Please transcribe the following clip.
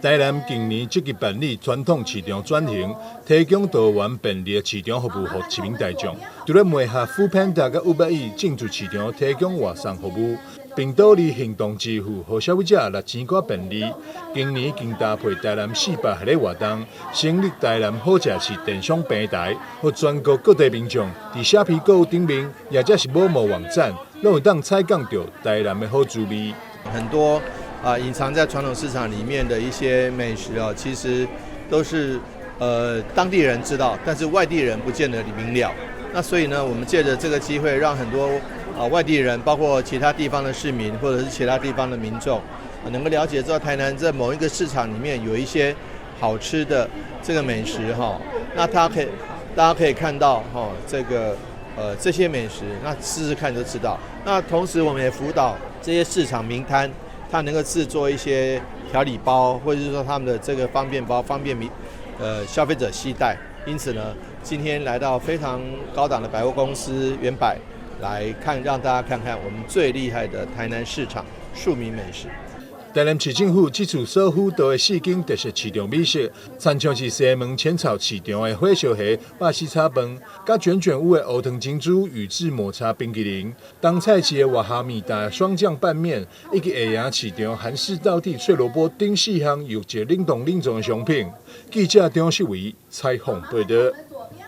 台南今年积极办理传统市场转型，提供多元便利的市场服务给市民大众。除了梅下Foodpanda 甲500亿进驻市场提供外送服务，并导入行动支付，予消费者拿钱更便利。今年更搭配台南400系列活动，成立台南好食市电商平台，予全国各地民众伫虾皮购物顶面，或者是某某网站，拢有当采讲到台南的好滋味。很多隐藏在传统市场里面的一些美食啊，其实都是当地人知道，但是外地人不见得明了。那所以呢，我们借着这个机会，让很多外地人，包括其他地方的市民或者是其他地方的民众，能够了解到台南在某一个市场里面有一些好吃的这个美食哈。那大家可以看到哈，这些美食，那试试看就知道。那同时我们也辅导这些市场名摊，它能够制作一些调理包，或者是说他们的这个方便包，方便消费者携带。因此呢，今天来到非常高档的百货公司远百来看，让大家看看我们最厉害的台南市场庶民美食。台南市政府这次所辅导的4间特色市场美食，参像是西门浅草市场的火烧虾、巴西炒饭，甲卷卷屋的乌藤金珠宇治抹茶冰淇淋，东菜市的瓦哈米达双酱拌面，以及下营市场韩式道地脆萝卜等4项有一冷冻冷藏的商品。记者张世伟采访报道。